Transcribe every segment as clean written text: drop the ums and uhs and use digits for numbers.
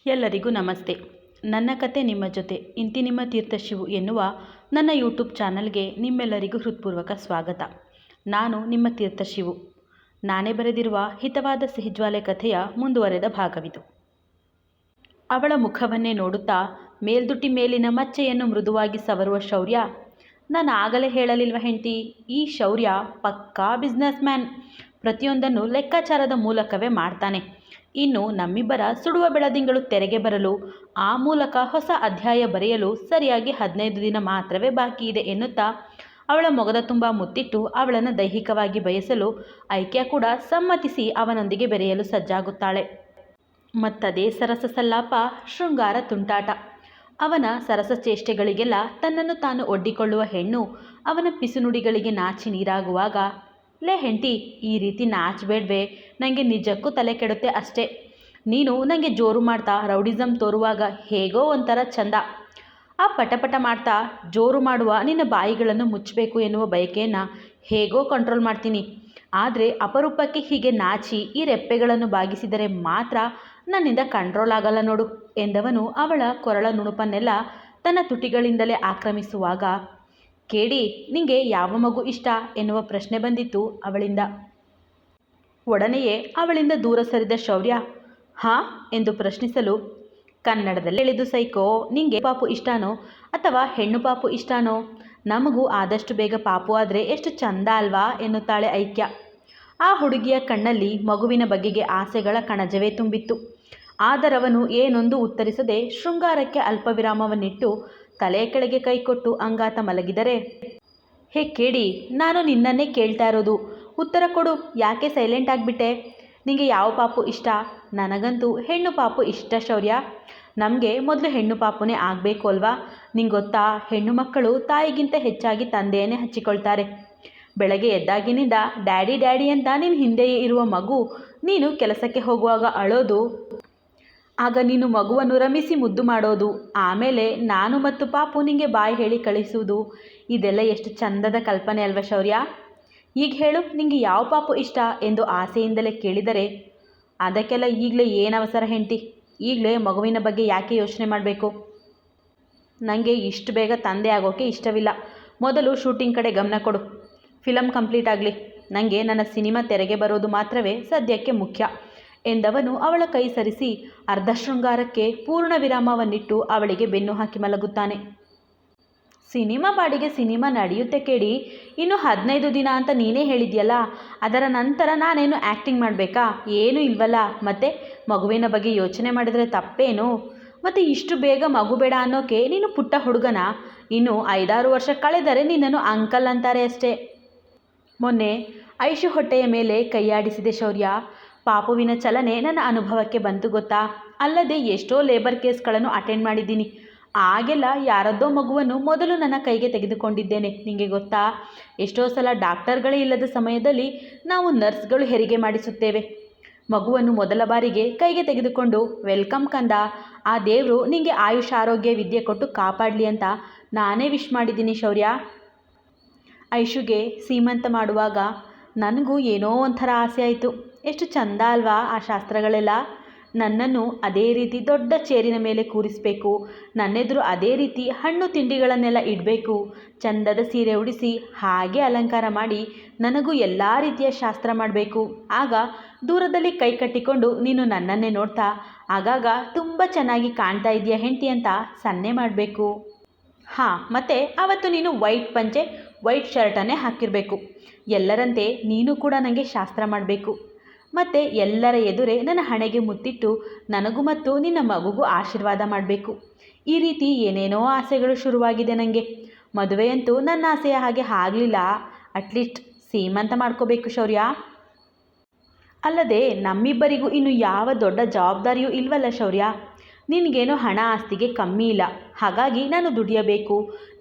ಎಲ್ಲರಿಗೂ ನಮಸ್ತೆ. ನನ್ನ ಕತೆ ನಿಮ್ಮ ಜೊತೆ ಇಂತಿ ನಿಮ್ಮ ತೀರ್ಥಶಿವು ಎನ್ನುವ ನನ್ನ ಯೂಟ್ಯೂಬ್ ಚಾನಲ್ಗೆ ನಿಮ್ಮೆಲ್ಲರಿಗೂ ಹೃತ್ಪೂರ್ವಕ ಸ್ವಾಗತ. ನಾನು ನಿಮ್ಮ ತೀರ್ಥಶಿವು. ನಾನೇ ಬರೆದಿರುವ ಹಿತವಾದ ಸಿಹಿಜ್ವಾಲೆ ಕಥೆಯ ಮುಂದುವರೆದ ಭಾಗವಿದು. ಅವಳ ಮುಖವನ್ನೇ ನೋಡುತ್ತಾ ಮೇಲ್ದುಟಿ ಮೇಲಿನ ಮಚ್ಚೆಯನ್ನು ಮೃದುವಾಗಿ ಸವರುವ ಶೌರ್ಯ. ನಾನು ಆಗಲೇ ಹೇಳಲಿಲ್ವ ಹೆಂಡತಿ, ಈ ಶೌರ್ಯ ಪಕ್ಕಾ ಬಿಸ್ನೆಸ್ ಮ್ಯಾನ್. ಪ್ರತಿಯೊಂದನ್ನು ಲೆಕ್ಕಾಚಾರದ ಮೂಲಕವೇ ಮಾಡ್ತಾನೆ. ಇನ್ನು ನಮ್ಮಿಬ್ಬರ ಸುಡುವ ಬೆಳದಿಂಗಳು ತೆರೆಗೆ ಬರಲು, ಆ ಮೂಲಕ ಹೊಸ ಅಧ್ಯಾಯ ಬರೆಯಲು ಸರಿಯಾಗಿ 15 ದಿನ ಮಾತ್ರವೇ ಬಾಕಿ ಇದೆ ಎನ್ನುತ್ತಾ ಅವಳ ಮೊಗದ ತುಂಬ ಮುತ್ತಿಟ್ಟು ಅವಳನ್ನು ದೈಹಿಕವಾಗಿ ಬಯಸಲು ಐಕ್ಯ ಕೂಡ ಸಮ್ಮತಿಸಿ ಅವನೊಂದಿಗೆ ಬೆರೆಯಲು ಸಜ್ಜಾಗುತ್ತಾಳೆ. ಮತ್ತದೇ ಸರಸ ಸಲ್ಲಾಪ, ಶೃಂಗಾರ ತುಂಟಾಟ. ಅವನ ಸರಸ ಚೇಷ್ಟೆಗಳಿಗೆಲ್ಲ ತನ್ನನ್ನು ತಾನು ಒಡ್ಡಿಕೊಳ್ಳುವ ಹೆಣ್ಣು ಅವನ ಪಿಸುನುಡಿಗಳಿಗೆ ನಾಚಿ ನೀರಾಗುವಾಗ, ಲೇ ಹೆಂಡತಿ, ಈ ರೀತಿ ನಾಚಬೇಡ್ವೆ, ನನಗೆ ನಿಜಕ್ಕೂ ತಲೆ ಕೆಡುತ್ತೆ ಅಷ್ಟೇ. ನೀನು ನನಗೆ ಜೋರು ಮಾಡ್ತಾ ರೌಡಿಸಮ್ ತೋರುವಾಗ ಹೇಗೋ ಒಂಥರ ಚಂದ. ಆ ಪಟಪಟ ಮಾಡ್ತಾ ಜೋರು ಮಾಡುವ ನಿನ್ನ ಬಾಯಿಗಳನ್ನು ಮುಚ್ಚಬೇಕು ಎನ್ನುವ ಬಯಕೆಯನ್ನು ಹೇಗೋ ಕಂಟ್ರೋಲ್ ಮಾಡ್ತೀನಿ. ಆದರೆ ಅಪರೂಪಕ್ಕೆ ಹೀಗೆ ನಾಚಿ ಈ ರೆಪ್ಪೆಗಳನ್ನು ಬಾಗಿಸಿದರೆ ಮಾತ್ರ ನನ್ನಿಂದ ಕಂಟ್ರೋಲ್ ಆಗಲ್ಲ ನೋಡು ಎಂದವನು ಅವಳ ಕೊರಳ ನುಣುಪನ್ನೆಲ್ಲ ತನ್ನ ತುಟಿಗಳಿಂದಲೇ ಆಕ್ರಮಿಸುವಾಗ, ಕೇಳಿ, ನಿಂಗೆ ಯಾವ ಮಗು ಇಷ್ಟ ಎನ್ನುವ ಪ್ರಶ್ನೆ ಬಂದಿತ್ತು ಅವಳಿಂದ. ಒಡನೆಯೇ ಅವಳಿಂದ ದೂರ ಸರಿದ ಶೌರ್ಯ, ಹಾಂ ಎಂದು ಪ್ರಶ್ನಿಸಲು, ಕನ್ನಡದಲ್ಲಿ ಎಳೆದು ಸೈಕೋ, ನಿಂಗೆ ಪಾಪು ಇಷ್ಟನೋ ಅಥವಾ ಹೆಣ್ಣು ಪಾಪು ಇಷ್ಟನೋ? ನಮಗೂ ಆದಷ್ಟು ಬೇಗ ಪಾಪು ಆದರೆ ಎಷ್ಟು ಚಂದ ಅಲ್ವಾ ಎನ್ನುತ್ತಾಳೆ ಐಕ್ಯ. ಆ ಹುಡುಗಿಯ ಕಣ್ಣಲ್ಲಿ ಮಗುವಿನ ಬಗೆಗೆ ಆಸೆಗಳ ಕಣಜವೇ ತುಂಬಿತ್ತು. ಆದರವನು ಏನೊಂದು ಉತ್ತರಿಸದೆ ಶೃಂಗಾರಕ್ಕೆ ಅಲ್ಪ ವಿರಾಮವನ್ನಿಟ್ಟು ತಲೆಯ ಕೆಳಗೆ ಕೈಕೊಟ್ಟು ಅಂಗಾತ ಮಲಗಿದರೆ, ಹೇ ಕೇಳಿ, ನಾನು ನಿನ್ನನ್ನೇ ಕೇಳ್ತಾ ಇರೋದು, ಉತ್ತರ ಕೊಡು, ಯಾಕೆ ಸೈಲೆಂಟ್ ಆಗಿಬಿಟ್ಟೆ? ನಿಂಗೆ ಯಾವ ಪಾಪು ಇಷ್ಟ? ನನಗಂತೂ ಹೆಣ್ಣು ಪಾಪು ಇಷ್ಟ ಶೌರ್ಯ. ನಮಗೆ ಮೊದಲು ಹೆಣ್ಣು ಪಾಪುನೇ ಆಗಬೇಕು ಅಲ್ವಾ? ನಿಂಗೆ ಗೊತ್ತಾ, ಹೆಣ್ಣು ಮಕ್ಕಳು ತಾಯಿಗಿಂತ ಹೆಚ್ಚಾಗಿ ತಂದೆಯನ್ನೇ ಹಚ್ಚಿಕೊಳ್ತಾರೆ. ಬೆಳಗ್ಗೆ ಎದ್ದಾಗಿನಿಂದ ಡ್ಯಾಡಿ ಡ್ಯಾಡಿ ಅಂತ ನಿನ್ನ ಹಿಂದೆಯೇ ಇರುವ ಮಗು ನೀನು ಕೆಲಸಕ್ಕೆ ಹೋಗುವಾಗ ಅಳೋದು, ಆಗ ನೀನು ಮಗುವನ್ನು ರಮಿಸಿ ಮುದ್ದು ಮಾಡೋದು, ಆಮೇಲೆ ನಾನು ಮತ್ತು ಪಾಪು ನಿಂಗೆ ಬಾಯಿ ಹೇಳಿ ಕಳಿಸುವುದು, ಇದೆಲ್ಲ ಎಷ್ಟು ಚಂದದ ಕಲ್ಪನೆ ಅಲ್ವಾ ಶೌರ್ಯ? ಈಗ ಹೇಳು, ನಿಂಗೆ ಯಾವ ಪಾಪು ಇಷ್ಟ ಎಂದು ಆಸೆಯಿಂದಲೇ ಕೇಳಿದರೆ, ಅದಕ್ಕೆಲ್ಲ ಈಗಲೇ ಏನು ಅವಸರ ಹೆಂಡತಿ, ಈಗಲೇ ಮಗುವಿನ ಬಗ್ಗೆ ಯಾಕೆ ಯೋಚನೆ ಮಾಡಬೇಕು? ನನಗೆ ಇಷ್ಟು ಬೇಗ ತಂದೆ ಆಗೋಕ್ಕೆ ಇಷ್ಟವಿಲ್ಲ. ಮೊದಲು ಶೂಟಿಂಗ್ ಕಡೆ ಗಮನ ಕೊಡು. ಫಿಲಮ್ ಕಂಪ್ಲೀಟ್ ಆಗಲಿ. ನನಗೆ ನನ್ನ ಸಿನಿಮಾ ತೆರೆಗೆ ಬರೋದು ಮಾತ್ರವೇ ಸದ್ಯಕ್ಕೆ ಮುಖ್ಯ ಎಂದವನು ಅವಳ ಕೈ ಸರಿಸಿ ಅರ್ಧ ಶೃಂಗಾರಕ್ಕೆ ಪೂರ್ಣ ವಿರಾಮವನ್ನಿಟ್ಟು ಅವಳಿಗೆ ಬೆನ್ನು ಹಾಕಿ ಮಲಗುತ್ತಾನೆ. ಸಿನಿಮಾ ಬಾಡಿಗೆ ಸಿನಿಮಾ ನಡೆಯುತ್ತೆ ಕೇಳಿ, ಇನ್ನು 15 ದಿನ ಅಂತ ನೀನೇ ಹೇಳಿದ್ಯಲ್ಲ, ಅದರ ನಂತರ ನಾನೇನು ಆ್ಯಕ್ಟಿಂಗ್ ಮಾಡಬೇಕಾ? ಏನೂ ಇಲ್ವಲ್ಲ. ಮತ್ತು ಮಗುವಿನ ಬಗ್ಗೆ ಯೋಚನೆ ಮಾಡಿದರೆ ತಪ್ಪೇನು? ಮತ್ತು ಇಷ್ಟು ಬೇಗ ಮಗು ಬೇಡ ಅನ್ನೋಕ್ಕೆ ನೀನು ಪುಟ್ಟ ಹುಡುಗನ? ಇನ್ನು 5-6 ವರ್ಷ ಕಳೆದರೆ ನಿನ್ನನ್ನು ಅಂಕಲ್ ಅಂತಾರೆ ಅಷ್ಟೇ. ಮೊನ್ನೆ ಐಶು ಹೊಟ್ಟೆಯ ಮೇಲೆ ಕೈಯಾಡಿಸಿದೆ ಶೌರ್ಯ. ಪಾಪುವಿನ ಚಲನೆ ನನ್ನ ಅನುಭವಕ್ಕೆ ಬಂತು ಗೊತ್ತಾ? ಅಲ್ಲದೆ ಎಷ್ಟೋ ಲೇಬರ್ ಕೇಸ್ಗಳನ್ನು ಅಟೆಂಡ್ ಮಾಡಿದ್ದೀನಿ. ಆಗೆಲ್ಲ ಯಾರದ್ದೋ ಮಗುವನ್ನು ಮೊದಲು ನನ್ನ ಕೈಗೆ ತೆಗೆದುಕೊಂಡಿದ್ದೇನೆ. ನಿಮಗೆ ಗೊತ್ತಾ, ಎಷ್ಟೋ ಸಲ ಡಾಕ್ಟರ್ಗಳೇ ಇಲ್ಲದ ಸಮಯದಲ್ಲಿ ನಾವು ನರ್ಸ್ಗಳು ಹೆರಿಗೆ ಮಾಡಿಸುತ್ತೇವೆ. ಮಗುವನ್ನು ಮೊದಲ ಬಾರಿಗೆ ಕೈಗೆ ತೆಗೆದುಕೊಂಡು, ವೆಲ್ಕಮ್ ಕಂದ, ಆ ದೇವರು ನಿಮಗೆ ಆಯುಷ್ ಆರೋಗ್ಯ ವಿದ್ಯೆ ಕೊಟ್ಟು ಕಾಪಾಡಲಿ ಅಂತ ನಾನೇ ವಿಶ್ ಮಾಡಿದ್ದೀನಿ ಶೌರ್ಯ. ಐಶುಗೆ ಸೀಮಂತ ಮಾಡುವಾಗ ನನಗೂ ಏನೋ ಒಂಥರ ಆಸೆ ಆಯಿತು. ಎಷ್ಟು ಚಂದ ಅಲ್ವಾ ಆ ಶಾಸ್ತ್ರಗಳೆಲ್ಲ? ನನ್ನನ್ನು ಅದೇ ರೀತಿ ದೊಡ್ಡ ಚೇರಿನ ಮೇಲೆ ಕೂರಿಸಬೇಕು, ನನ್ನೆದುರು ಅದೇ ರೀತಿ ಹಣ್ಣು ತಿಂಡಿಗಳನ್ನೆಲ್ಲ ಇಡಬೇಕು, ಚಂದದ ಸೀರೆ ಉಡಿಸಿ ಹಾಗೆ ಅಲಂಕಾರ ಮಾಡಿ ನನಗೂ ಎಲ್ಲ ರೀತಿಯ ಶಾಸ್ತ್ರ ಮಾಡಬೇಕು. ಆಗ ದೂರದಲ್ಲಿ ಕೈ ಕಟ್ಟಿಕೊಂಡು ನೀನು ನನ್ನನ್ನೇ ನೋಡ್ತಾ ಆಗಾಗ ತುಂಬ ಚೆನ್ನಾಗಿ ಕಾಣ್ತಾ ಇದೆಯಾ ಹೆಂಡತಿ ಅಂತ ಸನ್ನೆ ಮಾಡಬೇಕು. ಹಾಂ, ಮತ್ತು ಆವತ್ತು ನೀನು ವೈಟ್ ಪಂಚೆ ವೈಟ್ ಶರ್ಟನ್ನೇ ಹಾಕಿರಬೇಕು. ಎಲ್ಲರಂತೆ ನೀನು ಕೂಡ ನನಗೆ ಶಾಸ್ತ್ರ ಮಾಡಬೇಕು. ಮತ್ತು ಎಲ್ಲರ ಎದುರೇ ನನ್ನ ಹಣೆಗೆ ಮುತ್ತಿಟ್ಟು ನನಗೂ ಮತ್ತು ನಿನ್ನ ಮಗುಗೂ ಆಶೀರ್ವಾದ ಮಾಡಬೇಕು. ಈ ರೀತಿ ಏನೇನೋ ಆಸೆಗಳು ಶುರುವಾಗಿದೆ ನನಗೆ. ಮದುವೆಯಂತೂ ನನ್ನ ಆಸೆಯ ಹಾಗೆ ಆಗಲಿಲ್ಲ, ಅಟ್ಲೀಸ್ಟ್ ಸೀಮಂತ ಮಾಡ್ಕೋಬೇಕು ಶೌರ್ಯ. ಅಲ್ಲದೆ ನಮ್ಮಿಬ್ಬರಿಗೂ ಇನ್ನು ಯಾವ ದೊಡ್ಡ ಜವಾಬ್ದಾರಿಯೂ ಇಲ್ವಲ್ಲ ಶೌರ್ಯ. ನಿನಗೇನೋ ಹಣ ಆಸ್ತಿಗೆ ಕಮ್ಮಿ ಇಲ್ಲ, ಹಾಗಾಗಿ ನಾನು ದುಡಿಯಬೇಕು,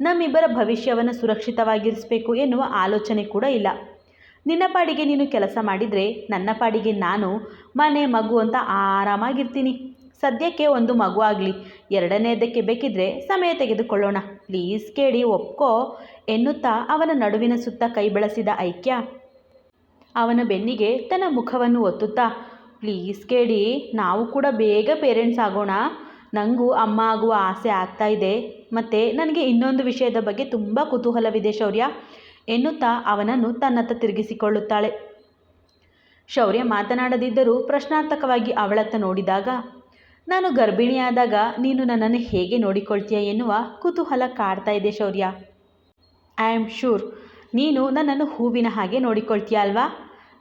ನಮ್ಮಿಬ್ಬರ ಭವಿಷ್ಯವನ್ನು ಸುರಕ್ಷಿತವಾಗಿರಿಸಬೇಕು ಎನ್ನುವ ಆಲೋಚನೆ ಕೂಡ ಇಲ್ಲ. ನಿನ್ನ ಪಾಡಿಗೆ ನೀನು ಕೆಲಸ ಮಾಡಿದರೆ ನನ್ನ ಪಾಡಿಗೆ ನಾನು ಮನೆ ಮಗು ಅಂತ ಆರಾಮಾಗಿರ್ತೀನಿ. ಸದ್ಯಕ್ಕೆ ಒಂದು ಮಗು ಆಗಲಿ, ಎರಡನೇದಕ್ಕೆ ಬೇಕಿದ್ರೆ ಸಮಯ ತೆಗೆದುಕೊಳ್ಳೋಣ. ಪ್ಲೀಸ್ ಕೇಳಿ ಒಪ್ಕೋ ಎನ್ನುತ್ತಾ ಅವನ ನಡುವಿನ ಸುತ್ತ ಕೈ ಬೆಳೆಸಿದ ಐಕ್ಯ ಅವನ ಬೆನ್ನಿಗೆ ತನ್ನ ಮುಖವನ್ನು ಒತ್ತುತ್ತಾ, ಪ್ಲೀಸ್ ಕೇಳಿ, ನಾವು ಕೂಡ ಬೇಗ ಪೇರೆಂಟ್ಸ್ ಆಗೋಣ. ನನಗೂ ಅಮ್ಮ ಆಗುವ ಆಸೆ ಆಗ್ತಾ ಇದೆ. ಮತ್ತು ನನಗೆ ಇನ್ನೊಂದು ವಿಷಯದ ಬಗ್ಗೆ ತುಂಬ ಕುತೂಹಲವಿದೆ ಶೌರ್ಯ ಎನ್ನುತ್ತಾ ಅವನನ್ನು ತನ್ನತ್ತ ತಿರುಗಿಸಿಕೊಳ್ಳುತ್ತಾಳೆ. ಶೌರ್ಯ ಮಾತನಾಡದಿದ್ದರೂ ಪ್ರಶ್ನಾರ್ಥಕವಾಗಿ ಅವಳತ್ತ ನೋಡಿದಾಗ, ನಾನು ಗರ್ಭಿಣಿಯಾದಾಗ ನೀನು ನನ್ನನ್ನು ಹೇಗೆ ನೋಡಿಕೊಳ್ತೀಯ ಎನ್ನುವ ಕುತೂಹಲ ಕಾಡ್ತಾ ಇದೆ ಶೌರ್ಯ. ಐ ಆಮ್ ಶೂರ್ ನೀನು ನನ್ನನ್ನು ಹೂವಿನ ಹಾಗೆ ನೋಡಿಕೊಳ್ತೀಯ ಅಲ್ವಾ?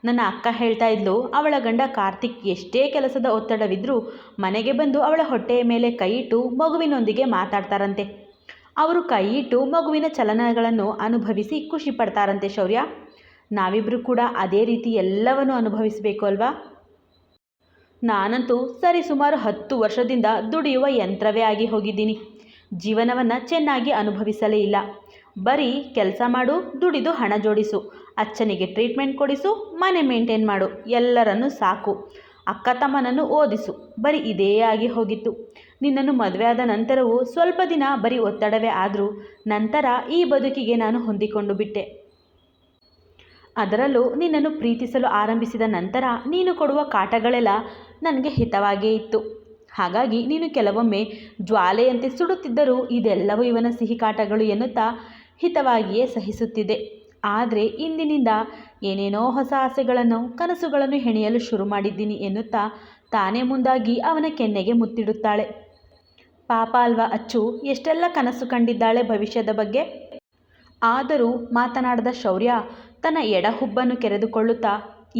ನನ್ನ ಅಕ್ಕ ಹೇಳ್ತಾ ಇದ್ಲು, ಅವಳ ಗಂಡ ಕಾರ್ತಿಕ್ ಎಷ್ಟೇ ಕೆಲಸದ ಒತ್ತಡವಿದ್ರೂ ಮನೆಗೆ ಬಂದು ಅವಳ ಹೊಟ್ಟೆಯ ಮೇಲೆ ಕೈಯಿಟ್ಟು ಮಗುವಿನೊಂದಿಗೆ ಮಾತಾಡ್ತಾರಂತೆ. ಅವರು ಕೈಯಿಟ್ಟು ಮಗುವಿನ ಚಲನಗಳನ್ನು ಅನುಭವಿಸಿ ಖುಷಿ ಪಡ್ತಾರಂತೆ ಶೌರ್ಯ. ನಾವಿಬ್ಬರು ಕೂಡ ಅದೇ ರೀತಿ ಎಲ್ಲವನ್ನು ಅನುಭವಿಸಬೇಕು ಅಲ್ವಾ? ನಾನಂತೂ ಸರಿಸುಮಾರು 10 ವರ್ಷದಿಂದ ದುಡಿಯುವ ಯಂತ್ರವೇ ಆಗಿ ಹೋಗಿದ್ದೀನಿ. ಜೀವನವನ್ನು ಚೆನ್ನಾಗಿ ಅನುಭವಿಸಲೇ ಇಲ್ಲ. ಬರೀ ಕೆಲಸ ಮಾಡು, ದುಡಿದು ಹಣ ಜೋಡಿಸು, ಅಚ್ಚನಿಗೆ ಟ್ರೀಟ್ಮೆಂಟ್ ಕೊಡಿಸು, ಮನೆ ಮೇಂಟೈನ್ ಮಾಡು, ಎಲ್ಲರನ್ನೂ ಸಾಕು, ಅಕ್ಕ ತಮ್ಮನನ್ನು ಓದಿಸು, ಬರೀ ಇದೇ ಆಗಿ ಹೋಗಿತ್ತು. ನಿನ್ನನ್ನು ಮದುವೆ ಆದ ನಂತರವೂ ಸ್ವಲ್ಪ ದಿನ ಬರೀ ಒತ್ತಡವೇ ಆದರೂ ನಂತರ ಈ ಬದುಕಿಗೆ ನಾನು ಹೊಂದಿಕೊಂಡು ಬಿಟ್ಟೆ. ಅದರಲ್ಲೂ ನಿನ್ನನ್ನು ಪ್ರೀತಿಸಲು ಆರಂಭಿಸಿದ ನಂತರ ನೀನು ಕೊಡುವ ಕಾಟಗಳೆಲ್ಲ ನನಗೆ ಹಿತವಾಗೇ ಇತ್ತು. ಹಾಗಾಗಿ ನೀನು ಕೆಲವೊಮ್ಮೆ ಜ್ವಾಲೆಯಂತೆ ಸುಡುತ್ತಿದ್ದರೂ ಇದೆಲ್ಲವೂ ಇವನ ಸಿಹಿ ಕಾಟಗಳು ಎನ್ನುತ್ತಾ ಹಿತವಾಗಿಯೇ ಸಹಿಸುತ್ತಿದ್ದೆ. ಆದರೆ ಇಂದಿನಿಂದ ಏನೇನೋ ಹೊಸ ಆಸೆಗಳನ್ನು ಕನಸುಗಳನ್ನು ಹೆಣೆಯಲು ಶುರು ಮಾಡಿದ್ದೀನಿ ಎನ್ನುತ್ತಾ ತಾನೇ ಮುಂದಾಗಿ ಅವನ ಕೆನ್ನೆಗೆ ಮುತ್ತಿಡುತ್ತಾಳೆ. ಪಾಪ ಅಲ್ವಾ ಅಚ್ಚು, ಎಷ್ಟೆಲ್ಲ ಕನಸು ಕಂಡಿದ್ದಾಳೆ ಭವಿಷ್ಯದ ಬಗ್ಗೆ. ಆದರೂ ಮಾತನಾಡದ ಶೌರ್ಯ ತನ್ನ ಎಡಹುಬ್ಬನ್ನು ಕೆರೆದುಕೊಳ್ಳುತ್ತಾ,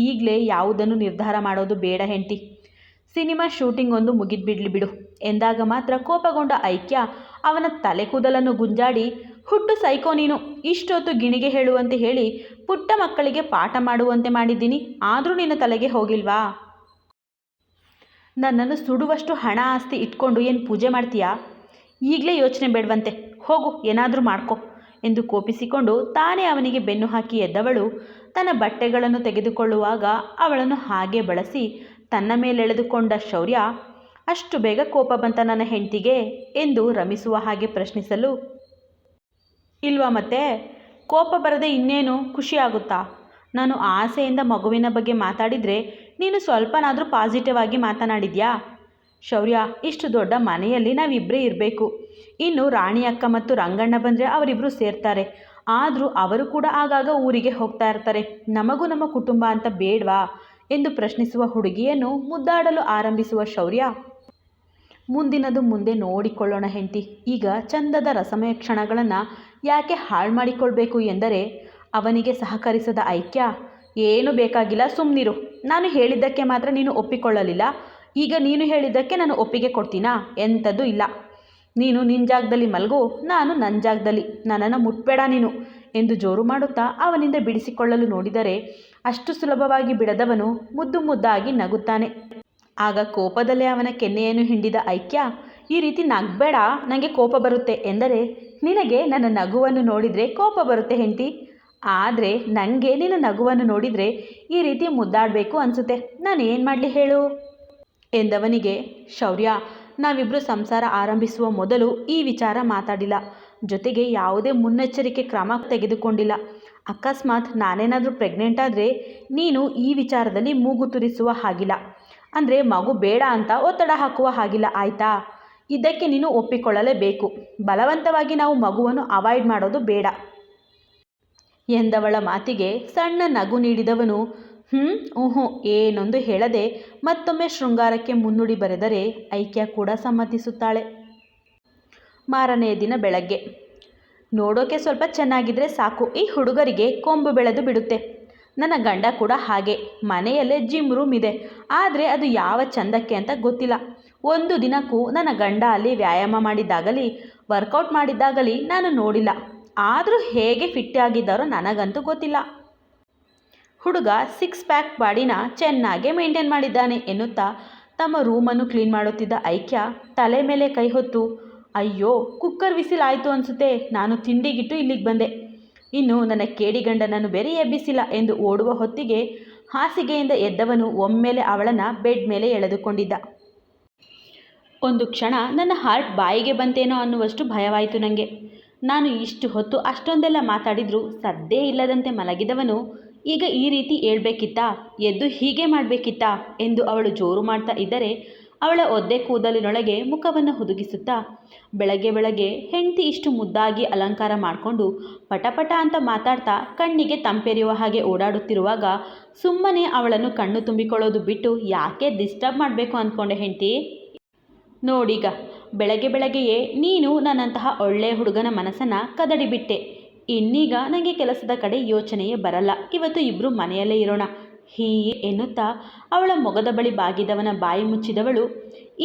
ಈಗಲೇ ಯಾವುದನ್ನು ನಿರ್ಧಾರ ಮಾಡೋದು ಬೇಡ ಹೆಂಡತಿ. ಸಿನಿಮಾ ಶೂಟಿಂಗ್ ಒಂದು ಮುಗಿದ್ಬಿಡ್ಲಿ ಬಿಡು ಎಂದಾಗ ಮಾತ್ರ ಕೋಪಗೊಂಡ ಐಕ್ಯ ಅವನ ತಲೆ ಕೂದಲನ್ನು ಗುಂಜಾಡಿ, ಹುಟ್ಟು ಸೈಕೋ ನೀನು, ಇಷ್ಟೊತ್ತು ಗಿಣಿಗೆ ಹೇಳುವಂತೆ ಹೇಳಿ ಪುಟ್ಟ ಮಕ್ಕಳಿಗೆ ಪಾಠ ಮಾಡುವಂತೆ ಮಾಡಿದ್ದೀನಿ, ಆದರೂ ನಿನ್ನ ತಲೆಗೆ ಹೋಗಿಲ್ವಾ? ನನ್ನನ್ನು ಸುಡುವಷ್ಟು ಹಣ ಆಸ್ತಿ ಇಟ್ಕೊಂಡು ಏನು ಪೂಜೆ ಮಾಡ್ತೀಯಾ? ಈಗಲೇ ಯೋಚನೆ ಬೇಡವಂತೆ, ಹೋಗು ಏನಾದರೂ ಮಾಡ್ಕೊ ಎಂದು ಕೋಪಿಸಿಕೊಂಡು ತಾನೇ ಅವನಿಗೆ ಬೆನ್ನು ಹಾಕಿ ಎದ್ದವಳು ತನ್ನ ಬಟ್ಟೆಗಳನ್ನು ತೆಗೆದುಕೊಳ್ಳುವಾಗ ಅವಳನ್ನು ಹಾಗೆ ಬಳಸಿ ತನ್ನ ಮೇಲೆಳೆದುಕೊಂಡ ಶೌರ್ಯ, ಅಷ್ಟು ಬೇಗ ಕೋಪ ಬಂತ ನನ್ನ ಹೆಂಡತಿಗೆ ಎಂದು ರಮಿಸುವ ಹಾಗೆ ಪ್ರಶ್ನಿಸಲು, ಇಲ್ವಾ ಮತ್ತೆ, ಕೋಪ ಬರದೆ ಇನ್ನೇನು ಖುಷಿಯಾಗುತ್ತಾ? ನಾನು ಆಸೆಯಿಂದ ಮಗುವಿನ ಬಗ್ಗೆ ಮಾತಾಡಿದರೆ ನೀನು ಸ್ವಲ್ಪನಾದರೂ ಪಾಸಿಟಿವ್ ಆಗಿ ಮಾತನಾಡಿದ್ಯಾ? ಶೌರ್ಯ, ಇಷ್ಟು ದೊಡ್ಡ ಮನೆಯಲ್ಲಿ ನಾವಿಬ್ಬರೇ ಇರಬೇಕು. ಇನ್ನು ರಾಣಿ ಅಕ್ಕ ಮತ್ತು ರಂಗಣ್ಣ ಬಂದರೆ ಅವರಿಬ್ಬರು ಸೇರ್ತಾರೆ. ಆದರೂ ಅವರು ಕೂಡ ಆಗಾಗ ಊರಿಗೆ ಹೋಗ್ತಾ ಇರ್ತಾರೆ. ನಮಗೂ ನಮ್ಮ ಕುಟುಂಬ ಅಂತ ಬೇಡವಾ ಎಂದು ಪ್ರಶ್ನಿಸುವ ಹುಡುಗಿಯನ್ನು ಮುದ್ದಾಡಲು ಆರಂಭಿಸುವ ಶೌರ್ಯ, ಮುಂದಿನದು ಮುಂದೆ ನೋಡಿಕೊಳ್ಳೋಣ ಹೆಂಡತಿ. ಈಗ ಚಂದದ ರಸಮಯ ಕ್ಷಣಗಳನ್ನು ಯಾಕೆ ಹಾಳು ಮಾಡಿಕೊಳ್ಬೇಕು ಎಂದರೆ ಅವನಿಗೆ ಸಹಕರಿಸದ ಐಕ್ಯ, ಏನು ಬೇಕಾಗಿಲ್ಲ ಸುಮ್ಮನಿರು. ನಾನು ಹೇಳಿದ್ದಕ್ಕೆ ಮಾತ್ರ ನೀನು ಒಪ್ಪಿಕೊಳ್ಳಲಿಲ್ಲ, ಈಗ ನೀನು ಹೇಳಿದ್ದಕ್ಕೆ ನಾನು ಒಪ್ಪಿಗೆ ಕೊಡ್ತೀನಾ? ಎಂಥದ್ದು ಇಲ್ಲ. ನೀನು ನಿನ್ನ ಜಾಗದಲ್ಲಿ ಮಲಗು, ನಾನು ನನ್ನ ಜಾಗದಲ್ಲಿ, ನನ್ನನ್ನು ಮುಟ್ಬೇಡ ನೀನು ಎಂದು ಜೋರು ಮಾಡುತ್ತಾ ಅವನಿಂದ ಬಿಡಿಸಿಕೊಳ್ಳಲು ನೋಡಿದರೆ ಅಷ್ಟು ಸುಲಭವಾಗಿ ಬಿಡದವನು ಮುದ್ದು ಮುದ್ದಾಗಿ ನಗುತ್ತಾನೆ. ಆಗ ಕೋಪದಲ್ಲೇ ಅವನ ಕೆನ್ನೆಯನ್ನು ಹಿಂಡಿದ ಐಕ್ಯ, ಈ ರೀತಿ ನಗಬೇಡ, ನನಗೆ ಕೋಪ ಬರುತ್ತೆ ಎಂದರೆ, ನಿನಗೆ ನನ್ನ ನಗುವನ್ನು ನೋಡಿದರೆ ಕೋಪ ಬರುತ್ತೆ ಹೆಂಡತಿ, ಆದರೆ ನನಗೆ ನಿನ್ನ ನಗುವನ್ನು ನೋಡಿದರೆ ಈ ರೀತಿ ಮುದ್ದಾಡಬೇಕು ಅನಿಸುತ್ತೆ. ನಾನು ಏನು ಮಾಡಲಿ ಹೇಳು ಎಂದವನಿಗೆ ಶೌರ್ಯ, ನಾವಿಬ್ಬರು ಸಂಸಾರ ಆರಂಭಿಸುವ ಮೊದಲು ಈ ವಿಚಾರ ಮಾತಾಡಿಲ್ಲ, ಜೊತೆಗೆ ಯಾವುದೇ ಮುನ್ನೆಚ್ಚರಿಕೆ ಕ್ರಮ ತೆಗೆದುಕೊಂಡಿಲ್ಲ. ಅಕಸ್ಮಾತ್ ನಾನೇನಾದರೂ ಪ್ರೆಗ್ನೆಂಟ್ ಆದರೆ ನೀನು ಈ ವಿಚಾರದಲ್ಲಿ ಮೂಗು ತುರಿಸುವ ಹಾಗಿಲ್ಲ, ಅಂದರೆ ಮಗು ಬೇಡ ಅಂತ ಒತ್ತಡ ಹಾಕುವ ಹಾಗಿಲ್ಲ, ಆಯಿತಾ? ಇದಕ್ಕೆ ನೀನು ಒಪ್ಪಿಕೊಳ್ಳಲೇಬೇಕು. ಬಲವಂತವಾಗಿ ನಾವು ಮಗುವನ್ನು ಅವಾಯ್ಡ್ ಮಾಡೋದು ಬೇಡ ಎಂದವಳ ಮಾತಿಗೆ ಸಣ್ಣ ನಗು ನೀಡಿದವನು ಏನೊಂದು ಹೇಳದೆ ಮತ್ತೊಮ್ಮೆ ಶೃಂಗಾರಕ್ಕೆ ಮುನ್ನುಡಿ ಬರೆದರೆ ಐಕ್ಯ ಕೂಡ ಸಮ್ಮತಿಸುತ್ತಾಳೆ. ಮಾರನೆಯ ದಿನ ಬೆಳಗ್ಗೆ, ನೋಡೋಕೆ ಸ್ವಲ್ಪ ಚೆನ್ನಾಗಿದ್ರೆ ಸಾಕು, ಈ ಹುಡುಗರಿಗೆ ಕೊಂಬು ಬೆಳೆದು ಬಿಡುತ್ತೆ. ನನ್ನ ಗಂಡ ಕೂಡ ಹಾಗೆ, ಮನೆಯಲ್ಲೇ ಜಿಮ್ ರೂಮ್ ಇದೆ, ಆದರೆ ಅದು ಯಾವ ಚಂದಕ್ಕೆ ಅಂತ ಗೊತ್ತಿಲ್ಲ. ಒಂದು ದಿನಕ್ಕೂ ನನ್ನ ಗಂಡ ಅಲ್ಲಿ ವ್ಯಾಯಾಮ ಮಾಡಿದ್ದಾಗಲಿ ವರ್ಕೌಟ್ ಮಾಡಿದ್ದಾಗಲಿ ನಾನು ನೋಡಿಲ್ಲ. ಆದರೂ ಹೇಗೆ ಫಿಟ್ ಆಗಿದ್ದಾರೋ ನನಗಂತೂ ಗೊತ್ತಿಲ್ಲ. ಹುಡುಗ 6 ಪ್ಯಾಕ್ ಬಾಡಿನ ಚೆನ್ನಾಗೇ ಮೇಂಟೈನ್ ಮಾಡಿದ್ದಾನೆ ಎನ್ನುತ್ತಾ ತಮ್ಮ ರೂಮನ್ನು ಕ್ಲೀನ್ ಮಾಡುತ್ತಿದ್ದ ಐಕ್ಯ ತಲೆ ಮೇಲೆ ಕೈ ಹೊತ್ತು, ಅಯ್ಯೋ ಕುಕ್ಕರ್ ವಿಸಿಲ್ ಆಯಿತು ಅನಿಸುತ್ತೆ, ನಾನು ತಿಂಡಿಗಿಟ್ಟು ಇಲ್ಲಿಗೆ ಬಂದೆ, ಇನ್ನು ನನ್ನ ಕೇಡಿಗಂಡನನ್ನು ಬೇರೆ ಎಬ್ಬಿಸಿಲ್ಲ ಎಂದು ಓಡುವ ಹೊತ್ತಿಗೆ ಹಾಸಿಗೆಯಿಂದ ಎದ್ದವನು ಒಮ್ಮೆಲೆ ಅವಳನ್ನು ಬೆಡ್ ಮೇಲೆ ಎಳೆದುಕೊಂಡಿದ್ದ. ಒಂದು ಕ್ಷಣ ನನ್ನ ಹಾರ್ಟ್ ಬಾಯಿಗೆ ಬಂತೇನೋ ಅನ್ನುವಷ್ಟು ಭಯವಾಯಿತು ನನಗೆ. ನಾನು ಇಷ್ಟು ಹೊತ್ತು ಅಷ್ಟೊಂದೆಲ್ಲ ಮಾತಾಡಿದರೂ ಸದ್ದೇ ಇಲ್ಲದಂತೆ ಮಲಗಿದವನು ಈಗ ಈ ರೀತಿ ಹೇಳ್ಬೇಕಿತ್ತಾ, ಎದ್ದು ಹೀಗೆ ಮಾಡಬೇಕಿತ್ತಾ ಎಂದು ಅವಳು ಜೋರು ಮಾಡ್ತಾ ಇದ್ದರೆ ಅವಳ ಒದ್ದೆ ಕೂದಲಿನೊಳಗೆ ಮುಖವನ್ನು ಹುದುಗಿಸುತ್ತಾ, ಬೆಳಗ್ಗೆ ಬೆಳಗ್ಗೆ ಹೆಂಡತಿ ಇಷ್ಟು ಮುದ್ದಾಗಿ ಅಲಂಕಾರ ಮಾಡಿಕೊಂಡು ಪಟಪಟ ಅಂತ ಮಾತಾಡ್ತಾ ಕಣ್ಣಿಗೆ ತಂಪೆರೆಯುವ ಹಾಗೆ ಓಡಾಡುತ್ತಿರುವಾಗ ಸುಮ್ಮನೆ ಅವಳನ್ನು ಕಣ್ಣು ತುಂಬಿಕೊಳ್ಳೋದು ಬಿಟ್ಟು ಯಾಕೆ ಡಿಸ್ಟರ್ಬ್ ಮಾಡಬೇಕು ಅಂದ್ಕೊಂಡೆ ಹೆಂಡತಿ. ನೋಡೀಗ ಬೆಳಗ್ಗೆ ಬೆಳಗ್ಗೆಯೇ ನೀನು ನನ್ನಂತಹ ಒಳ್ಳೆಯ ಹುಡುಗನ ಮನಸ್ಸನ್ನು ಕದಡಿಬಿಟ್ಟೆ. ಇನ್ನೀಗ ನನಗೆ ಕೆಲಸದ ಕಡೆ ಯೋಚನೆಯೇ ಬರಲ್ಲ. ಇವತ್ತು ಇಬ್ಬರು ಮನೆಯಲ್ಲೇ ಇರೋಣ ಎನ್ನುತ್ತಾ ಅವಳ ಮೊಗದ ಬಳಿ ಬಾಗಿದವನ ಬಾಯಿ ಮುಚ್ಚಿದವಳು,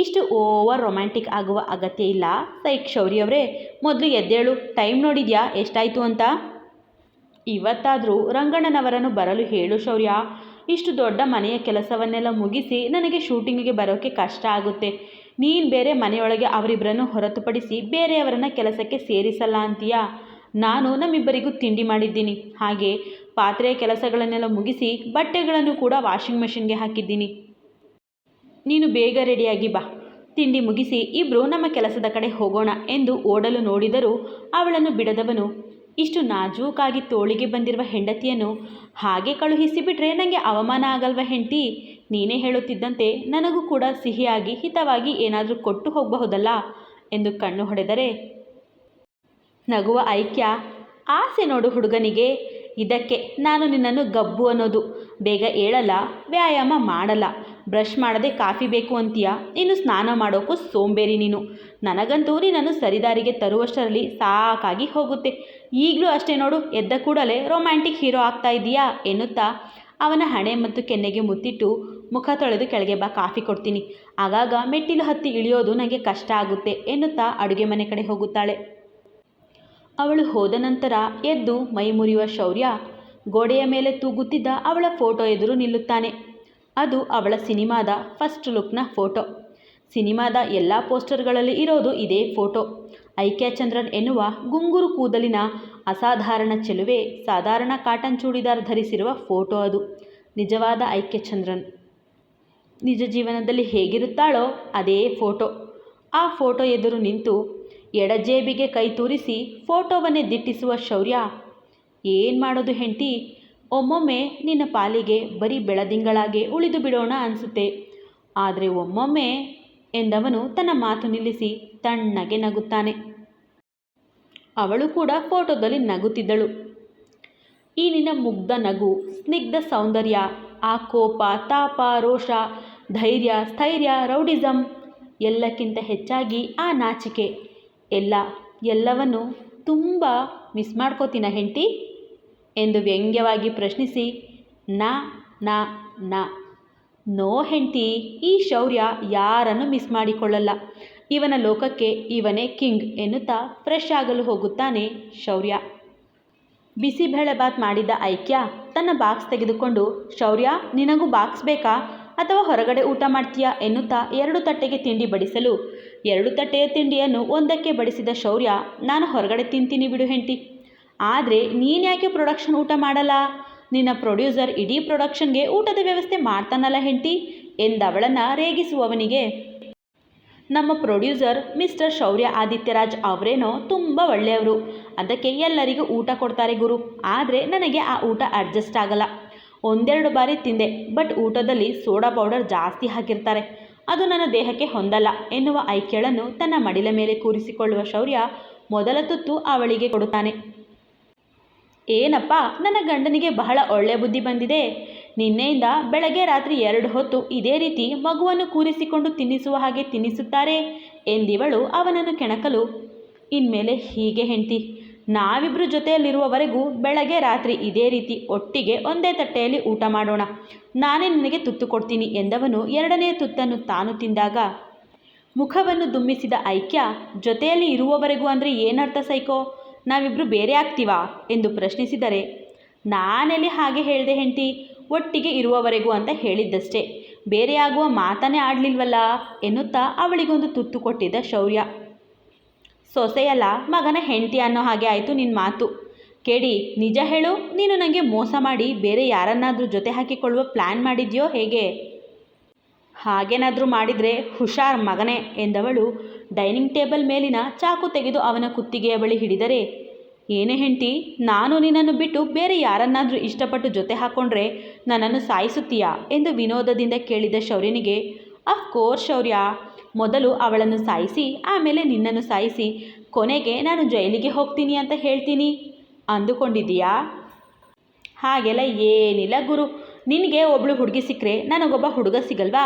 ಇಷ್ಟು ಓವರ್ ರೊಮ್ಯಾಂಟಿಕ್ ಆಗುವ ಅಗತ್ಯ ಇಲ್ಲ. ಸೈಕ್ ಶೌರ್ಯವರೇ, ಮೊದಲು ಎದ್ದೇಳು, ಟೈಮ್ ನೋಡಿದ್ಯಾ ಎಷ್ಟಾಯಿತು ಅಂತ. ಇವತ್ತಾದರೂ ರಂಗಣ್ಣನವರನ್ನು ಬರಲು ಹೇಳು ಶೌರ್ಯ. ಇಷ್ಟು ದೊಡ್ಡ ಮನೆಯ ಕೆಲಸವನ್ನೆಲ್ಲ ಮುಗಿಸಿ ನನಗೆ ಶೂಟಿಂಗಿಗೆ ಬರೋಕ್ಕೆ ಕಷ್ಟ ಆಗುತ್ತೆ. ನೀನು ಬೇರೆ ಮನೆಯೊಳಗೆ ಅವರಿಬ್ಬರನ್ನು ಹೊರತುಪಡಿಸಿ ಬೇರೆಯವರನ್ನ ಕೆಲಸಕ್ಕೆ ಸೇರಿಸಲ್ಲ ಅಂತೀಯಾ. ನಾನು ನಮ್ಮಿಬ್ಬರಿಗೂ ತಿಂಡಿ ಮಾಡಿದ್ದೀನಿ, ಹಾಗೆ ಪಾತ್ರೆ ಕೆಲಸಗಳನ್ನೆಲ್ಲ ಮುಗಿಸಿ ಬಟ್ಟೆಗಳನ್ನು ಕೂಡ ವಾಷಿಂಗ್ ಮೆಷಿನ್ಗೆ ಹಾಕಿದ್ದೀನಿ. ನೀನು ಬೇಗ ರೆಡಿಯಾಗಿ ಬಾ, ತಿಂಡಿ ಮುಗಿಸಿ ಇಬ್ಬರು ನಮ್ಮ ಕೆಲಸದ ಕಡೆ ಹೋಗೋಣ ಎಂದು ಓಡಲು ನೋಡಿದರೂ ಅವಳನ್ನು ಬಿಡದವನು, ಇಷ್ಟು ನಾಜೂಕಾಗಿ ತೋಳಿಗೆ ಬಂದಿರುವ ಹೆಂಡತಿಯನ್ನು ಹಾಗೆ ಕಳುಹಿಸಿಬಿಟ್ರೆ ನನಗೆ ಅವಮಾನ ಆಗಲ್ವ ಹೆಂಡತಿ. ನೀನೇ ಹೇಳುತ್ತಿದ್ದಂತೆ ನನಗೂ ಕೂಡ ಸಿಹಿಯಾಗಿ ಹಿತವಾಗಿ ಏನಾದರೂ ಕೊಟ್ಟು ಹೋಗಬಹುದಲ್ಲ ಎಂದು ಕಣ್ಣು ಹೊಡೆದರೆ, ನಗುವ ಐಕ್ಯ, ಆಸೆ ನೋಡು ಹುಡುಗನಿಗೆ. ಇದಕ್ಕೆ ನಾನು ನಿನ್ನನ್ನು ಗಬ್ಬು ಅನ್ನೋದು. ಬೇಗ ಏಳಲ್ಲ, ವ್ಯಾಯಾಮ ಮಾಡಲ್ಲ, ಬ್ರಷ್ ಮಾಡದೆ ಕಾಫಿ ಬೇಕು ಅಂತೀಯ. ಇನ್ನು ಸ್ನಾನ ಮಾಡೋಕ್ಕೂ ಸೋಂಬೇರಿ ನೀನು. ನನಗಂತೂ ನಿನ್ನನ್ನು ಸರಿದಾರಿಗೆ ತರುವಷ್ಟರಲ್ಲಿ ಸಾಕಾಗಿ ಹೋಗುತ್ತೆ. ಈಗಲೂ ಅಷ್ಟೇ ನೋಡು, ಎದ್ದ ಕೂಡಲೇ ರೊಮ್ಯಾಂಟಿಕ್ ಹೀರೋ ಆಗ್ತಾ ಇದೀಯಾ ಎನ್ನುತ್ತಾ ಅವನ ಹಣೆ ಮತ್ತು ಕೆನ್ನೆಗೆ ಮುತ್ತಿಟ್ಟು, ಮುಖ ತೊಳೆದು ಕೆಳಗೆ ಬಾ, ಕಾಫಿ ಕೊಡ್ತೀನಿ. ಆಗಾಗ ಮೆಟ್ಟಿಲು ಹತ್ತಿ ಇಳಿಯೋದು ನನಗೆ ಕಷ್ಟ ಆಗುತ್ತೆ ಎನ್ನುತ್ತಾ ಅಡುಗೆ ಮನೆ ಕಡೆ ಹೋಗುತ್ತಾಳೆ. ಅವಳು ಹೋದ ನಂತರ ಎದ್ದು ಮೈ ಮುರಿಯುವ ಶೌರ್ಯ ಗೋಡೆಯ ಮೇಲೆ ತೂಗುತ್ತಿದ್ದ ಅವಳ ಫೋಟೋ ಎದುರು ನಿಲ್ಲುತ್ತಾನೆ. ಅದು ಅವಳ ಸಿನಿಮಾದ ಫಸ್ಟ್ ಲುಕ್ನ ಫೋಟೋ. ಸಿನಿಮಾದ ಎಲ್ಲ ಪೋಸ್ಟರ್ಗಳಲ್ಲಿ ಇರೋದು ಇದೇ ಫೋಟೋ. ಐಕ್ಯಚಂದ್ರನ್ ಎನ್ನುವ ಗುಂಗುರು ಕೂದಲಿನ ಅಸಾಧಾರಣ ಚೆಲುವೆ ಸಾಧಾರಣ ಕಾಟನ್ ಚೂಡಿದಾರ್ ಧರಿಸಿರುವ ಫೋಟೋ ಅದು. ನಿಜವಾದ ಐಕ್ಯಚಂದ್ರನ್ ನಿಜ ಜೀವನದಲ್ಲಿ ಹೇಗಿರುತ್ತಾಳೋ ಅದೇ ಫೋಟೋ. ಆ ಫೋಟೋ ಎದುರು ನಿಂತು ಎಡಜೇಬಿಗೆ ಕೈ ತೂರಿಸಿ ಫೋಟೋವನ್ನೇ ದಿಟ್ಟಿಸುವ ಶೌರ್ಯ, ಏನು ಮಾಡೋದು ಹೆಂಡತಿ, ಒಮ್ಮೊಮ್ಮೆ ನಿನ್ನ ಪಾಲಿಗೆ ಬರೀ ಬೆಳದಿಂಗಳಾಗೆ ಉಳಿದು ಬಿಡೋಣ ಅನಿಸುತ್ತೆ. ಆದರೆ ಒಮ್ಮೊಮ್ಮೆ ಎಂದವನು ತನ್ನ ಮಾತು ನಿಲ್ಲಿಸಿ ತಣ್ಣಗೆ ನಗುತ್ತಾನೆ. ಅವಳು ಕೂಡ ಫೋಟೋದಲ್ಲಿ ನಗುತ್ತಿದ್ದಳು. ಈ ನಿನ್ನ ಮುಗ್ಧ ನಗು, ಸ್ನಿಗ್ಧ ಸೌಂದರ್ಯ, ಆ ಕೋಪ, ತಾಪ, ರೋಷ, ಧೈರ್ಯ, ಸ್ಥೈರ್ಯ, ರೌಡಿಸಮ್, ಎಲ್ಲಕ್ಕಿಂತ ಹೆಚ್ಚಾಗಿ ಆ ನಾಚಿಕೆ, ಎಲ್ಲವನ್ನು ತುಂಬ ಮಿಸ್ ಮಾಡ್ಕೋತೀನ ಹೆಂಡತಿ ಎಂದು ವ್ಯಂಗ್ಯವಾಗಿ ಪ್ರಶ್ನಿಸಿ, ನಾ ನಾ ನಾ ನೋ ಹೆಂಡತಿ, ಈ ಶೌರ್ಯ ಯಾರನ್ನು ಮಿಸ್ ಮಾಡಿಕೊಳ್ಳಲ್ಲ. ಇವನ ಲೋಕಕ್ಕೆ ಇವನೇ ಕಿಂಗ್ ಎನ್ನುತ್ತಾ ಫ್ರೆಶ್ ಆಗಲು ಹೋಗುತ್ತಾನೆ ಶೌರ್ಯ. ಬಿಸಿಬೇಳೆಬಾತ್ ಮಾಡಿದ್ದ ಐಕ್ಯ ತನ್ನ ಬಾಕ್ಸ್ ತೆಗೆದುಕೊಂಡು, ಶೌರ್ಯ ನಿನಗೂ ಬಾಕ್ಸ್ ಬೇಕಾ ಅಥವಾ ಹೊರಗಡೆ ಊಟ ಮಾಡ್ತೀಯಾ ಎನ್ನುತ್ತಾ 2 ತಟ್ಟೆಗೆ ತಿಂಡಿ ಬಡಿಸಲು 2 ತಟ್ಟೆಯ ತಿಂಡಿಯನ್ನು ಒಂದಕ್ಕೆ ಬಡಿಸಿದ ಶೌರ್ಯ, ನಾನು ಹೊರಗಡೆ ತಿಂತೀನಿ ಬಿಡು ಹೆಂಡತಿ. ಆದರೆ ನೀನು ಯಾಕೆ ಪ್ರೊಡಕ್ಷನ್ ಊಟ ಮಾಡಲ್ಲ? ನಿನ್ನ ಪ್ರೊಡ್ಯೂಸರ್ ಇಡೀ ಪ್ರೊಡಕ್ಷನ್ಗೆ ಊಟದ ವ್ಯವಸ್ಥೆ ಮಾಡ್ತಾನಲ್ಲ ಹೆಂಡತಿ ಎಂದವಳನ್ನು ರೇಗಿಸುವವನಿಗೆ, ನಮ್ಮ ಪ್ರೊಡ್ಯೂಸರ್ ಮಿಸ್ಟರ್ ಶೌರ್ಯ ಆದಿತ್ಯರಾಜ್ ಅವರೇನೋ ತುಂಬ ಒಳ್ಳೆಯವರು, ಅದಕ್ಕೆ ಎಲ್ಲರಿಗೂ ಊಟ ಕೊಡ್ತಾರೆ ಗುರು. ಆದರೆ ನನಗೆ ಆ ಊಟ ಅಡ್ಜಸ್ಟ್ ಆಗಲ್ಲ. 1-2 ಬಾರಿ ತಿಂದೆ, ಬಟ್ ಊಟದಲ್ಲಿ ಸೋಡಾ ಪೌಡರ್ ಜಾಸ್ತಿ ಹಾಕಿರ್ತಾರೆ, ಅದು ನನ್ನ ದೇಹಕ್ಕೆ ಹೊಂದಲ್ಲ ಎನ್ನುವ ಐಕ್ಯಳನ್ನು ತನ್ನ ಮಡಿಲ ಮೇಲೆ ಕೂರಿಸಿಕೊಳ್ಳುವ ಶೌರ್ಯ ಮೊದಲ ತುತ್ತು ಅವಳಿಗೆ ಕೊಡುತ್ತಾನೆ. ಏನಪ್ಪ, ನನ್ನ ಗಂಡನಿಗೆ ಬಹಳ ಒಳ್ಳೆಯ ಬುದ್ಧಿ ಬಂದಿದೆ. ನಿನ್ನೆಯಿಂದ ಬೆಳಗ್ಗೆ ರಾತ್ರಿ 2 ಹೊತ್ತು ಇದೇ ರೀತಿ ಮಗುವನ್ನು ಕೂರಿಸಿಕೊಂಡು ತಿನ್ನಿಸುವ ಹಾಗೆ ತಿನ್ನಿಸುತ್ತಾರೆ ಎಂದಿವಳು ಅವನನ್ನು ಕೆಣಕಲು, ಇನ್ಮೇಲೆ ಹೀಗೆ ಹೆಂಡತಿ, ನಾವಿಬ್ಬರು ಜೊತೆಯಲ್ಲಿರುವವರೆಗೂ ಬೆಳಗ್ಗೆ ರಾತ್ರಿ ಇದೇ ರೀತಿ ಒಟ್ಟಿಗೆ ಒಂದೇ ತಟ್ಟೆಯಲ್ಲಿ ಊಟ ಮಾಡೋಣ, ನಾನೇ ನಿನಗೆ ತುತ್ತು ಕೊಡ್ತೀನಿ ಎಂದವನು 2ನೇ ತುತ್ತನ್ನು ತಾನು ತಿಂದಾಗ ಮುಖವನ್ನು ದುಮ್ಮಿಸಿದ ಐಕ್ಯ, ಜೊತೆಯಲ್ಲಿ ಇರುವವರೆಗೂ ಅಂದರೆ ಏನರ್ಥ ಸೈಕೋ, ನಾವಿಬ್ಬರು ಬೇರೆ ಆಗ್ತೀವಾ ಎಂದು ಪ್ರಶ್ನಿಸಿದರೆ, ನಾನೆಲ್ಲಿ ಹಾಗೆ ಹೇಳಿದೆ ಹೆಂಡತಿ, ಒಟ್ಟಿಗೆ ಇರುವವರೆಗೂ ಅಂತ ಹೇಳಿದ್ದಷ್ಟೇ, ಬೇರೆಯಾಗುವ ಮಾತನ್ನೇ ಆಡಲಿಲ್ವಲ್ಲ ಎನ್ನುತ್ತಾ ಅವಳಿಗೊಂದು ತುತ್ತು ಕೊಟ್ಟಿದ್ದ ಶೌರ್ಯ. ಸೊಸೆಯಲ್ಲ ಮಗನ ಹೆಂಡತಿ ಅನ್ನೋ ಹಾಗೆ ಆಯಿತು ನಿನ್ನ ಮಾತು. ಕೇಳಿ, ನಿಜ ಹೇಳು, ನೀನು ನನಗೆ ಮೋಸ ಮಾಡಿ ಬೇರೆ ಯಾರನ್ನಾದರೂ ಜೊತೆ ಹಾಕಿಕೊಳ್ಳುವ ಪ್ಲ್ಯಾನ್ ಮಾಡಿದ್ಯೋ ಹೇಗೆ? ಹಾಗೇನಾದರೂ ಮಾಡಿದರೆ ಹುಷಾರ್ ಮಗನೇ ಎಂದವಳು ಡೈನಿಂಗ್ ಟೇಬಲ್ ಮೇಲಿನ ಚಾಕು ತೆಗೆದು ಅವನ ಕುತ್ತಿಗೆಯ ಬಳಿ ಹಿಡಿದರೆ, ಏನೇ ಹೆಂಡ್ತಿ, ನಾನು ನಿನ್ನನ್ನು ಬಿಟ್ಟು ಬೇರೆ ಯಾರನ್ನಾದರೂ ಇಷ್ಟಪಟ್ಟು ಜೊತೆ ಹಾಕ್ಕೊಂಡ್ರೆ ನನ್ನನ್ನು ಸಾಯಿಸುತ್ತೀಯಾ ಎಂದು ವಿನೋದದಿಂದ ಕೇಳಿದ ಶೌರ್ಯನಿಗೆ, ಅಫ್ಕೋರ್ಸ್ ಶೌರ್ಯ, ಮೊದಲು ಅವಳನ್ನು ಸಾಯಿಸಿ ಆಮೇಲೆ ನಿನ್ನನ್ನು ಸಾಯಿಸಿ ಕೊನೆಗೆ ನಾನು ಜೈಲಿಗೆ ಹೋಗ್ತೀನಿ ಅಂತ ಹೇಳ್ತೀನಿ ಅಂದುಕೊಂಡಿದ್ದೀಯಾ? ಹಾಗೆಲ್ಲ ಏನಿಲ್ಲ ಗುರು. ನಿನಗೆ ಒಬ್ಬಳು ಹುಡುಗಿ ಸಿಕ್ಕರೆ ನನಗೊಬ್ಬ ಹುಡುಗ ಸಿಗಲ್ವಾ?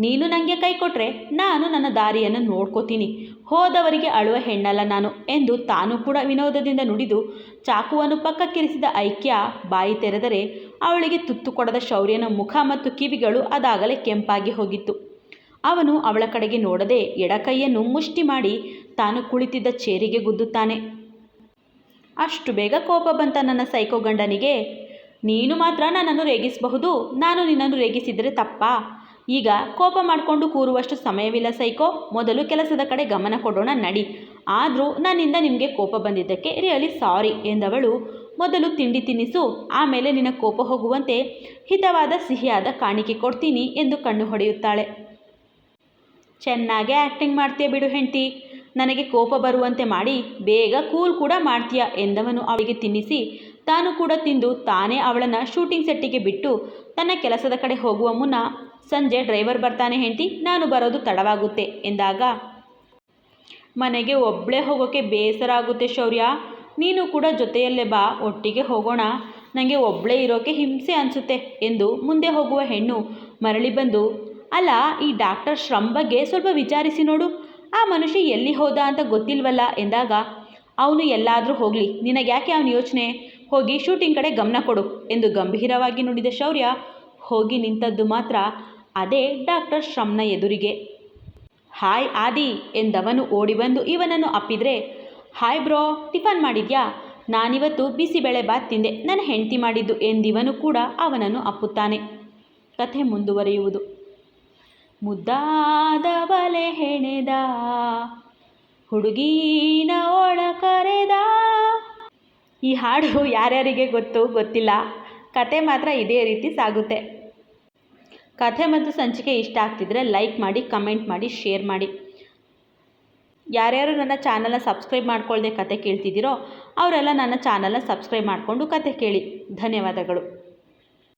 ನೀನು ನನಗೆ ಕೈ ಕೊಟ್ಟರೆ ನಾನು ನನ್ನ ದಾರಿಯನ್ನು ನೋಡ್ಕೋತೀನಿ. ಹೋದವರಿಗೆ ಅಳುವ ಹೆಣ್ಣಲ್ಲ ನಾನು ಎಂದು ತಾನು ಕೂಡ ವಿನೋದದಿಂದ ನುಡಿದು ಚಾಕುವನ್ನು ಪಕ್ಕಕ್ಕಿರಿಸಿದ ಐಕ್ಯ ಬಾಯಿ ತೆರೆದರೆ ಅವಳಿಗೆ ತುತ್ತು ಕೊಡದ ಶೌರ್ಯನ ಮುಖ ಮತ್ತು ಕಿವಿಗಳು ಅದಾಗಲೇ ಕೆಂಪಾಗಿ ಹೋಗಿತ್ತು. ಅವನು ಅವಳ ಕಡೆಗೆ ನೋಡದೆ ಎಡಕೈಯನ್ನು ಮುಷ್ಟಿ ಮಾಡಿ ತಾನು ಕುಳಿತಿದ್ದ ಚೇರಿಗೆ ಗುದ್ದುತ್ತಾನೆ. ಅಷ್ಟು ಬೇಗ ಕೋಪ ಬಂತ ನನ್ನ ಸೈಕೋ ಗಂಡನಿಗೆ? ನೀನು ಮಾತ್ರ ನನ್ನನ್ನು ರೇಗಿಸಬಹುದು, ನಾನು ನಿನ್ನನ್ನು ರೇಗಿಸಿದರೆ ತಪ್ಪಾ? ಈಗ ಕೋಪ ಮಾಡಿಕೊಂಡು ಕೂರುವಷ್ಟು ಸಮಯವಿಲ್ಲ ಸೈಕೋ, ಮೊದಲು ಕೆಲಸದ ಕಡೆ ಗಮನ ಕೊಡೋಣ ನಡಿ. ಆದರೂ ನನ್ನಿಂದ ನಿಮಗೆ ಕೋಪ ಬಂದಿದ್ದಕ್ಕೆ ರಿಯಲಿ ಸಾರಿ ಎಂದವಳು ಮೊದಲು ತಿಂಡಿ ತಿನ್ನಿಸು, ಆಮೇಲೆ ನಿನ್ನ ಕೋಪ ಹೋಗುವಂತೆ ಹಿತವಾದ ಸಿಹಿಯಾದ ಕಾಣಿಕೆ ಕೊಡ್ತೀನಿ ಎಂದು ಕಣ್ಣು ಹೊಡೆಯುತ್ತಾಳೆ. ಚೆನ್ನಾಗೇ ಆ್ಯಕ್ಟಿಂಗ್ ಮಾಡ್ತೀಯ ಬಿಡು ಹೆಂಡ್ತಿ, ನನಗೆ ಕೋಪ ಬರುವಂತೆ ಮಾಡಿ ಬೇಗ ಕೂಲ್ ಕೂಡ ಮಾಡ್ತೀಯ ಎಂದವನು ಅವಳಿಗೆ ತಿನ್ನಿಸಿ ತಾನು ಕೂಡ ತಿಂದು ತಾನೇ ಅವಳನ್ನು ಶೂಟಿಂಗ್ ಸೆಟ್ಟಿಗೆ ಬಿಟ್ಟು ತನ್ನ ಕೆಲಸದ ಕಡೆ ಹೋಗುವ ಮುನ್ನ, ಸಂಜೆ ಡ್ರೈವರ್ ಬರ್ತಾನೆ ಹೆಂಡ್ತಿ, ನಾನು ಬರೋದು ತಡವಾಗುತ್ತೆ ಎಂದಾಗ, ಮನೆಗೆ ಒಬ್ಬಳೇ ಹೋಗೋಕ್ಕೆ ಬೇಸರ ಆಗುತ್ತೆ ಶೌರ್ಯ, ನೀನು ಕೂಡ ಜೊತೆಯಲ್ಲೇ ಬಾ, ಒಟ್ಟಿಗೆ ಹೋಗೋಣ, ನನಗೆ ಒಬ್ಬಳೇ ಇರೋಕ್ಕೆ ಹಿಂಸೆ ಅನಿಸುತ್ತೆ ಎಂದು ಮುಂದೆ ಹೋಗುವ ಹೆಣ್ಣು ಮರಳಿ ಬಂದು, ಅಲ್ಲ ಈ ಡಾಕ್ಟರ್ ಶ್ರಮ್ ಬಗ್ಗೆ ಸ್ವಲ್ಪ ವಿಚಾರಿಸಿ ನೋಡು, ಆ ಮನುಷ್ಯ ಎಲ್ಲಿ ಹೋದ ಅಂತ ಗೊತ್ತಿಲ್ವಲ್ಲ ಎಂದಾಗ, ಅವನು ಎಲ್ಲಾದರೂ ಹೋಗಲಿ, ನಿನಗ್ಯಾಕೆ ಅವನ ಯೋಚನೆ, ಹೋಗಿ ಶೂಟಿಂಗ್ ಕಡೆ ಗಮನ ಕೊಡು ಎಂದು ಗಂಭೀರವಾಗಿ ನುಡಿದ ಶೌರ್ಯ ಹೋಗಿ ನಿಂತದ್ದು ಮಾತ್ರ ಅದೇ ಡಾಕ್ಟರ್ ಶ್ರಮ್ನ ಎದುರಿಗೆ. ಹಾಯ್ ಆದಿ ಎಂದವನು ಓಡಿ ಬಂದು ಇವನನ್ನು ಅಪ್ಪಿದರೆ, ಹಾಯ್ ಬ್ರೋ, ಟಿಫನ್ ಮಾಡಿದ್ಯಾ? ನಾನಿವತ್ತು ಬಿಸಿಬೇಳೆ ಬಾತ್ ತಿಂದೆ, ನನ್ನ ಹೆಂಡತಿ ಮಾಡಿದ್ದು ಎಂದಿವನು ಕೂಡ ಅವನನ್ನು ಅಪ್ಪುತ್ತಾನೆ. ಕಥೆ ಮುಂದುವರಿಯುವುದು. ಮುದ್ದಾದ ಬಲೆ ಹೆಣೆದ ಹುಡುಗೀನ ಒಳ ಕರೆದ. ಈ ಹಾಡು ಯಾರ್ಯಾರಿಗೆ ಗೊತ್ತಿಲ್ಲ. ಕತೆ ಮಾತ್ರ ಇದೇ ರೀತಿ ಸಾಗುತ್ತೆ. ಕಥೆ ಮತ್ತು ಸಂಚಿಕೆ ಇಷ್ಟ ಆಗ್ತಿದ್ರೆ ಲೈಕ್ ಮಾಡಿ, ಕಮೆಂಟ್ ಮಾಡಿ, ಶೇರ್ ಮಾಡಿ. ಯಾರ್ಯಾರು ನನ್ನ ಚಾನಲ್ನ ಸಬ್ಸ್ಕ್ರೈಬ್ ಮಾಡ್ಕೊಳ್ಳದೆ ಕತೆ ಕೇಳ್ತಿದ್ದೀರೋ ಅವರೆಲ್ಲ ನನ್ನ ಚಾನಲ್ನ ಸಬ್ಸ್ಕ್ರೈಬ್ ಮಾಡಿಕೊಂಡು ಕತೆ ಕೇಳಿ. ಧನ್ಯವಾದಗಳು.